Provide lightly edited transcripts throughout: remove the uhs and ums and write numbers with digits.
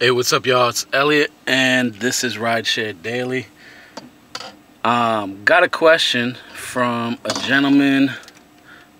Hey, what's up, y'all? It's Elliot, and this is Rideshare Daily. Got a question from a gentleman.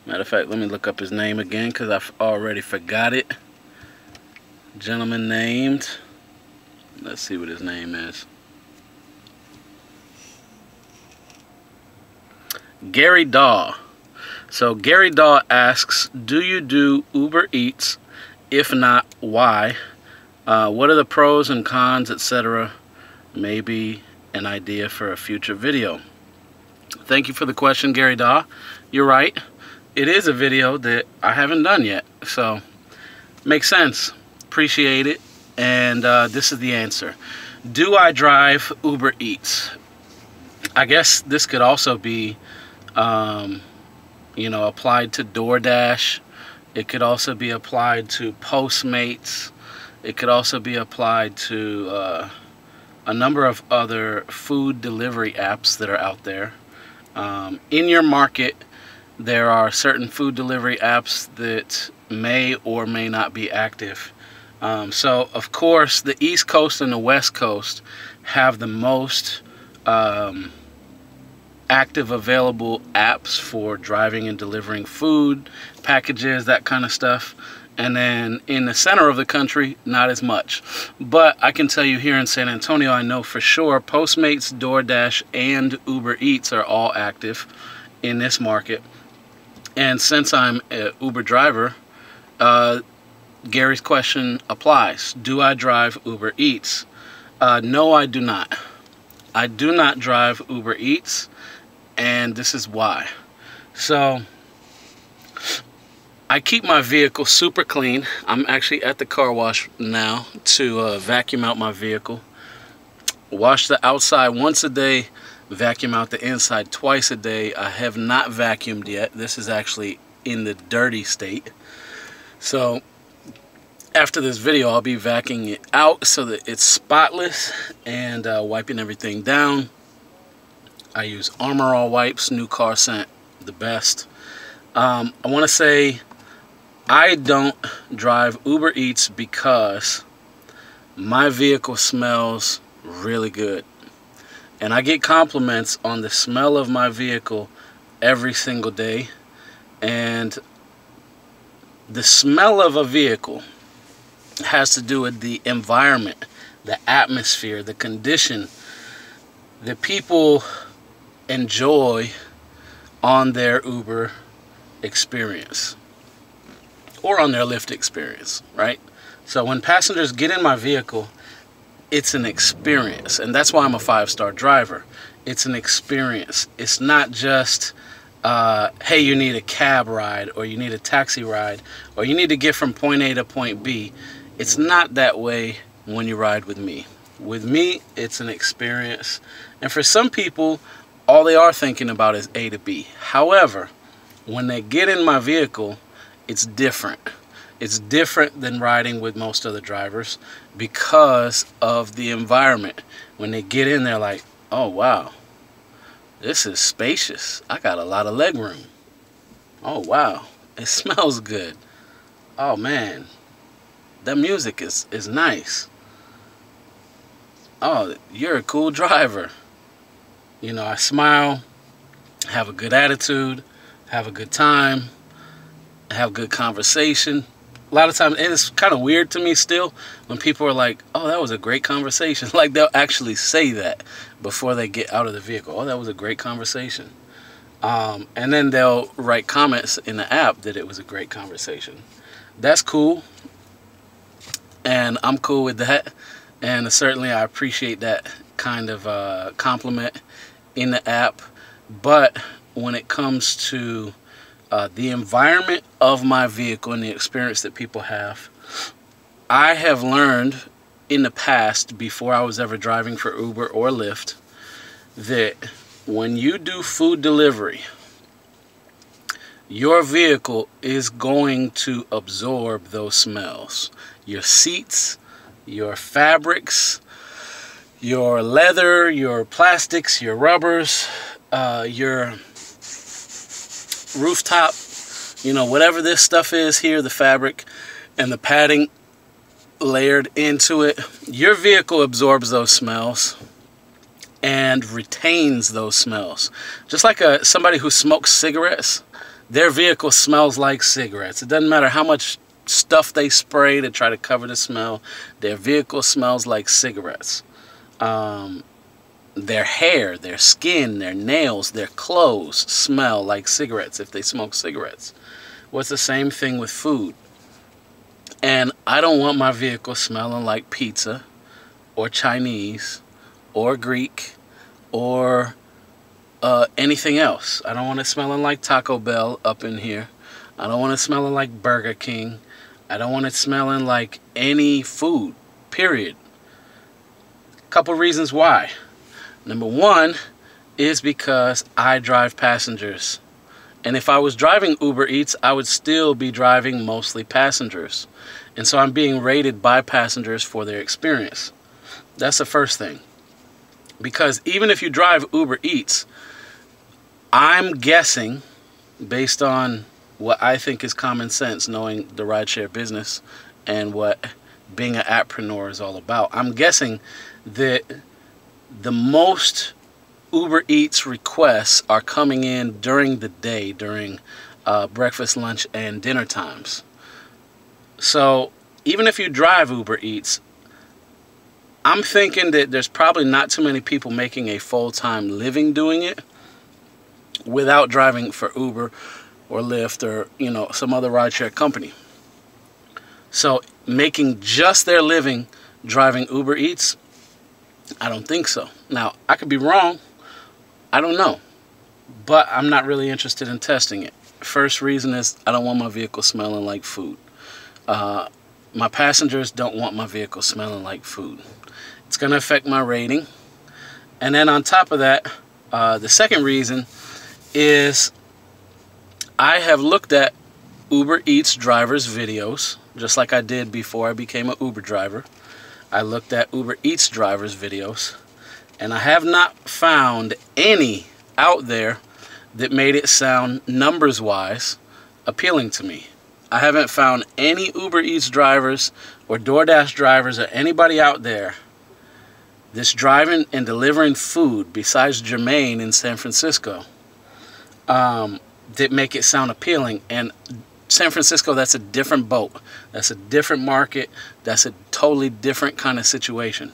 Matter of fact, let me look up his name again because I've already forgot it. Gentleman named, let's see what his name is. Gary Daw. So Gary Daw asks, do you do uberEATS? If not, why? What are the pros and cons, etc.? Maybe an idea for a future video. Thank you for the question, Gary Daw. You're right. It is a video that I haven't done yet. So, makes sense. Appreciate it. And this is the answer. Do I drive uberEATS? I guess this could also be, applied to DoorDash. It could also be applied to Postmates. It could also be applied to a number of other food delivery apps that are out there. In your market, there are certain food delivery apps that may or may not be active. So, of course, the East Coast and the West Coast have the most active available apps for driving and delivering food, packages, that kind of stuff. And then in the center of the country, not as much. But I can tell you here in San Antonio, I know for sure Postmates, DoorDash, and uberEATS are all active in this market. And since I'm an Uber driver, Gary's question applies. Do I drive uberEATS? No, I do not. I do not drive uberEATS, and this is why. So, I keep my vehicle super clean. I'm actually at the car wash now to vacuum out my vehicle. Wash the outside once a day, vacuum out the inside twice a day. I have not vacuumed yet. This is actually in the dirty state. So after this video, I'll be vacuuming it out so that it's spotless and wiping everything down. I use Armor All wipes, new car scent, the best. I want to say I don't drive uberEATS because my vehicle smells really good. And I get compliments on the smell of my vehicle every single day. And the smell of a vehicle has to do with the environment, the atmosphere, the condition that people enjoy on their Uber experience or on their Lyft experience, right? So when passengers get in my vehicle, it's an experience, and that's why I'm a 5-star driver. It's an experience. It's not just, hey, you need a cab ride, or you need a taxi ride, or you need to get from point A to point B. It's not that way when you ride with me. With me, it's an experience, and for some people, all they are thinking about is A to B. However, when they get in my vehicle, it's different. It's different than riding with most other drivers because of the environment. When they get in, they're like, oh, wow, this is spacious. I got a lot of leg room. Oh, wow, it smells good. Oh, man, that music is nice. Oh, you're a cool driver. You know, I smile, have a good attitude, have a good time, have good conversation. A lot of times, and it's kind of weird to me still when people are like, oh, that was a great conversation. Like, they'll actually say that before they get out of the vehicle. Oh, that was a great conversation. And then they'll write comments in the app that it was a great conversation. That's cool. And I'm cool with that. And certainly I appreciate that kind of compliment in the app. But when it comes to the environment of my vehicle and the experience that people have, I have learned in the past, before I was ever driving for Uber or Lyft, that when you do food delivery, your vehicle is going to absorb those smells. Your seats, your fabrics, your leather, your plastics, your rubbers, your rooftop, whatever this stuff is here, the fabric and the padding, layered into it. Your vehicle absorbs those smells and retains those smells. Just like somebody who smokes cigarettes, their vehicle smells like cigarettes. It doesn't matter how much stuff they spray to try to cover the smell. Their vehicle smells like cigarettes. Their hair, their skin, their nails, their clothes smell like cigarettes if they smoke cigarettes. Well, it's the same thing with food. And I don't want my vehicle smelling like pizza or Chinese or Greek or anything else. I don't want it smelling like Taco Bell up in here. I don't want it smelling like Burger King. I don't want it smelling like any food, period. Couple reasons why. Number one is because I drive passengers. And if I was driving UberEATS, I would still be driving mostly passengers. And so I'm being rated by passengers for their experience. That's the first thing. Because even if you drive UberEATS, I'm guessing, based on what I think is common sense, knowing the rideshare business and what being an appreneur is all about, I'm guessing that the most UberEATS requests are coming in during the day, during breakfast, lunch, and dinner times. So even if you drive UberEATS, I'm thinking that there's probably not too many people making a full-time living doing it without driving for Uber or Lyft or, you know, some other rideshare company. So making just their living driving UberEATS, I don't think so. Now, I could be wrong. I don't know. But I'm not really interested in testing it. First reason is I don't want my vehicle smelling like food. My passengers don't want my vehicle smelling like food. It's going to affect my rating. And then on top of that, the second reason is I have looked at UberEATS drivers' videos, just like I did before I became an Uber driver. I looked at UberEATS drivers' videos, and I have not found any out there that made it sound numbers-wise appealing to me. I haven't found any UberEATS drivers or DoorDash drivers or anybody out there that's driving and delivering food besides Jermaine in San Francisco that make it sound appealing. And San Francisco, that's a different boat. That's a different market. That's a totally different kind of situation.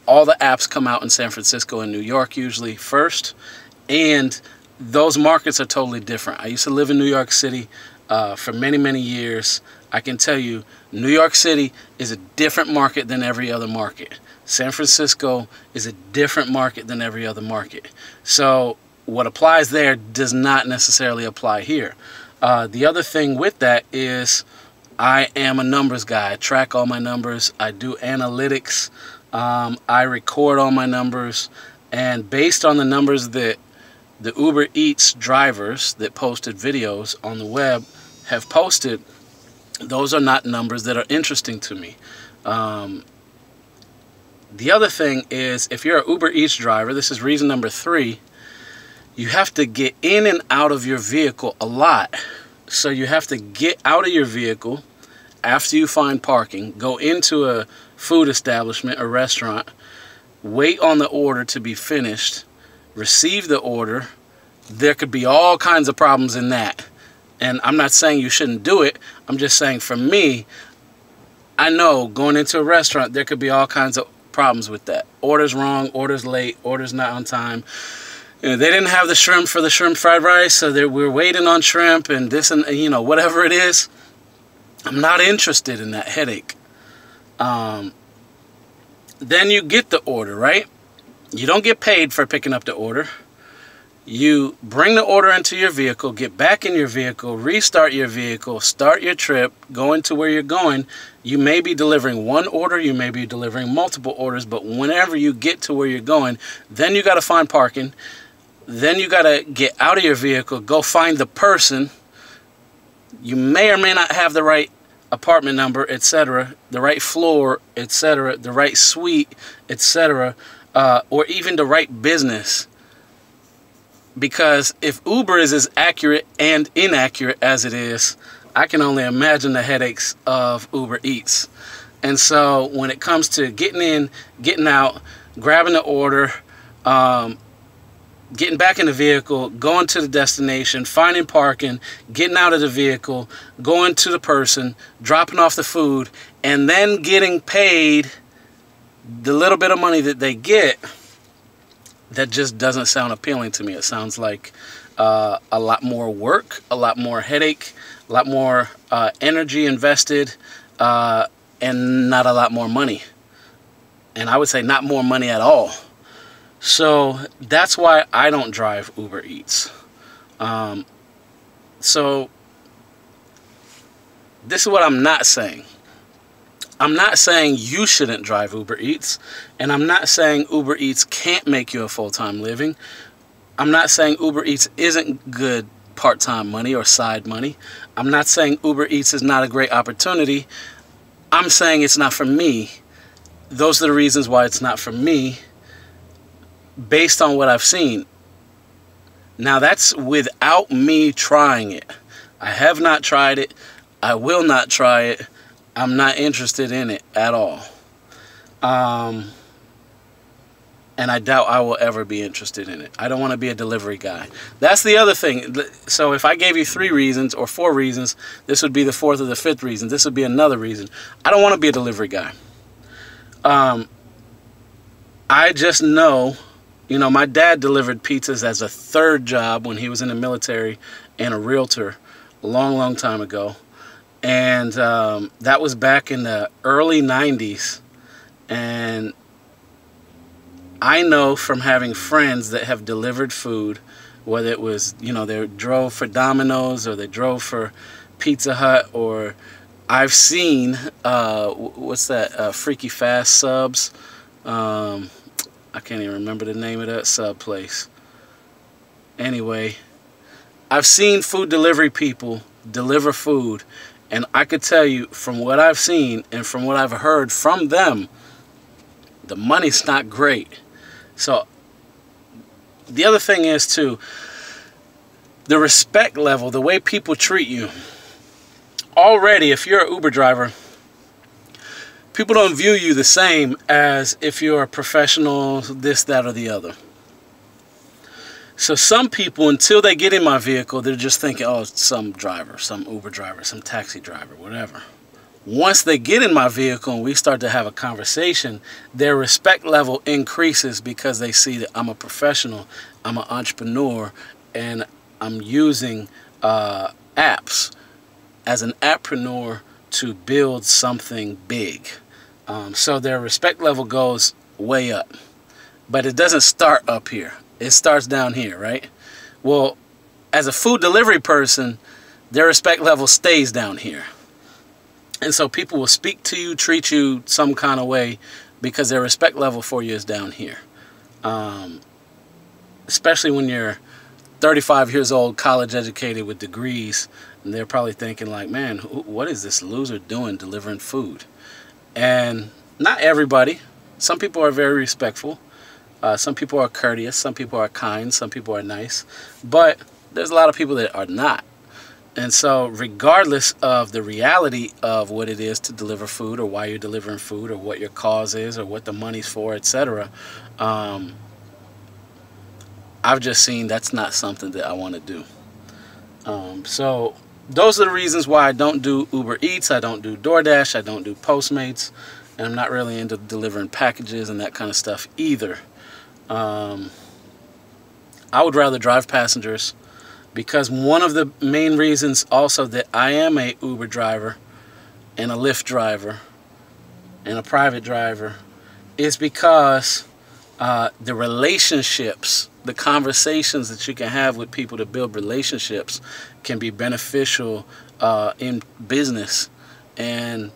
All the apps come out in San Francisco and New York usually first, and those markets are totally different. I used to live in New York City for many, many years. I can tell you, New York City is a different market than every other market. San Francisco is a different market than every other market. So what applies there does not necessarily apply here. The other thing with that is I am a numbers guy. I track all my numbers. I do analytics. I record all my numbers. And based on the numbers that the UberEATS drivers that posted videos on the web have posted, those are not numbers that are interesting to me. The other thing is, if you're an UberEATS driver, this is reason number 3, you have to get in and out of your vehicle a lot. So you have to get out of your vehicle after you find parking, go into a food establishment or restaurant, wait on the order to be finished, receive the order. There could be all kinds of problems in that. And I'm not saying you shouldn't do it. I'm just saying, for me, I know going into a restaurant, there could be all kinds of problems with that. Orders wrong, orders late, orders not on time. You know, they didn't have the shrimp for the shrimp fried rice, so we're waiting on shrimp and this and, you know, whatever it is. I'm not interested in that headache. Then you get the order, right? You don't get paid for picking up the order. You bring the order into your vehicle, get back in your vehicle, restart your vehicle, start your trip, go into where you're going. You may be delivering one order, you may be delivering multiple orders, but whenever you get to where you're going, then you got to find parking. Then you got to get out of your vehicle, go find the person. You may or may not have the right apartment number, etc., the right floor, etc., the right suite, etc., or even the right business. Because if Uber is as accurate and inaccurate as it is, I can only imagine the headaches of UberEATS. And so when it comes to getting in, getting out, grabbing the order, getting back in the vehicle, going to the destination, finding parking, getting out of the vehicle, going to the person, dropping off the food, and then getting paid the little bit of money that they get, that just doesn't sound appealing to me. It sounds like a lot more work, a lot more headache, a lot more energy invested, and not a lot more money. And I would say not more money at all. So that's why I don't drive Uber Eats. So this is what I'm not saying. I'm not saying you shouldn't drive Uber Eats, and I'm not saying Uber Eats can't make you a full-time living. I'm not saying Uber Eats isn't good part-time money or side money. I'm not saying Uber Eats is not a great opportunity. I'm saying it's not for me. Those are the reasons why it's not for me, based on what I've seen. Now, that's without me trying it. I have not tried it. I will not try it. I'm not interested in it at all. And I doubt I will ever be interested in it. I don't want to be a delivery guy. That's the other thing. So if I gave you 3 reasons or 4 reasons, this would be the 4th or the 5th reason. This would be another reason. I don't want to be a delivery guy. I just know, you know, my dad delivered pizzas as a 3rd job when he was in the military and a realtor a long, long time ago. And that was back in the early 90s. And I know from having friends that have delivered food, whether it was, you know, they drove for Domino's or they drove for Pizza Hut, or I've seen, what's that, Freaky Fast subs. I can't even remember the name of that sub place. Anyway, I've seen food delivery people deliver food, and I could tell you from what I've seen and from what I've heard from them, the money's not great. So the other thing is too, the respect level, the way people treat you. Already, if you're an Uber driver, people don't view you the same as if you're a professional, this, that, or the other. So some people, until they get in my vehicle, they're just thinking, oh, it's some driver, some Uber driver, some taxi driver, whatever. Once they get in my vehicle and we start to have a conversation, their respect level increases because they see that I'm a professional, I'm an entrepreneur, and I'm using apps as an appreneur to build something big. So their respect level goes way up. But it doesn't start up here. It starts down here, right? Well, as a food delivery person, their respect level stays down here. And so people will speak to you, treat you some kind of way because their respect level for you is down here. Especially when you're 35 years old, college educated with degrees, and they're probably thinking like, man, what is this loser doing delivering food? And not everybody. Some people are very respectful. Some people are courteous. Some people are kind. Some people are nice. But there's a lot of people that are not. And so regardless of the reality of what it is to deliver food, or why you're delivering food, or what your cause is, or what the money's for, etc., I've just seen that's not something that I want to do. So those are the reasons why I don't do Uber Eats, I don't do DoorDash, I don't do Postmates, and I'm not really into delivering packages and that kind of stuff either. I would rather drive passengers, because one of the main reasons also that I am a Uber driver and a Lyft driver and a private driver is because the relationships, the conversations that you can have with people to build relationships can be beneficial in business, and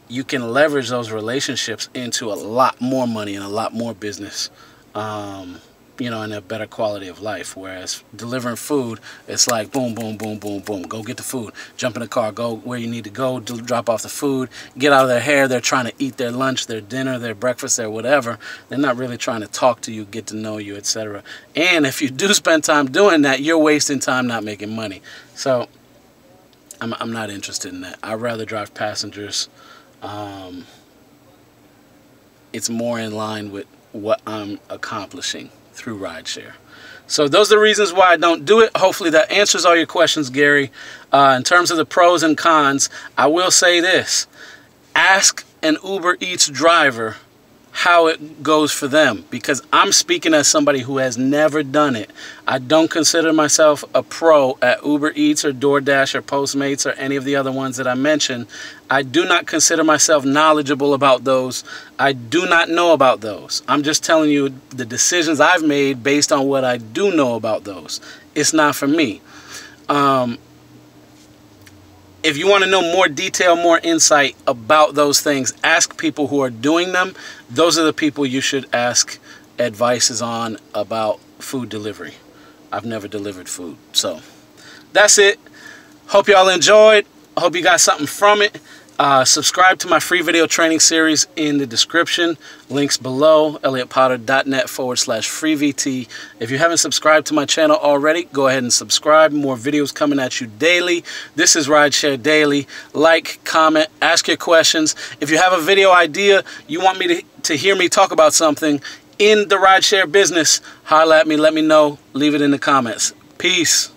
you can leverage those relationships into a lot more money and a lot more business, you know, and a better quality of life. Whereas delivering food, it's like boom, boom, boom, boom, boom. Go get the food. Jump in the car. Go where you need to go. Drop off the food. Get out of their hair. They're trying to eat their lunch, their dinner, their breakfast, their whatever. They're not really trying to talk to you, get to know you, etc. And if you do spend time doing that, you're wasting time not making money. So I'm not interested in that. I'd rather drive passengers. it's more in line with what I'm accomplishing through rideshare. So those are the reasons why I don't do it. Hopefully that answers all your questions, Gary. In terms of the pros and cons, I will say this. Ask an UberEATS driver how it goes for them, because I'm speaking as somebody who has never done it. I don't consider myself a pro at UberEATS or DoorDash or Postmates or any of the other ones that I mentioned. I do not consider myself knowledgeable about those. I do not know about those. I'm just telling you the decisions I've made based on what I do know about those. It's not for me. If you want to know more detail, more insight about those things, ask people who are doing them. Those are the people you should ask advices on about food delivery. I've never delivered food. So that's it. Hope y'all enjoyed. I hope you got something from it. Subscribe to my free video training series in the description. Links below, elliottpotter.net/freeVT. If you haven't subscribed to my channel already, go ahead and subscribe. More videos coming at you daily. This is Rideshare Daily. Like, comment, ask your questions. If you have a video idea, you want me to hear me talk about something in the rideshare business, holler at me, let me know, leave it in the comments. Peace.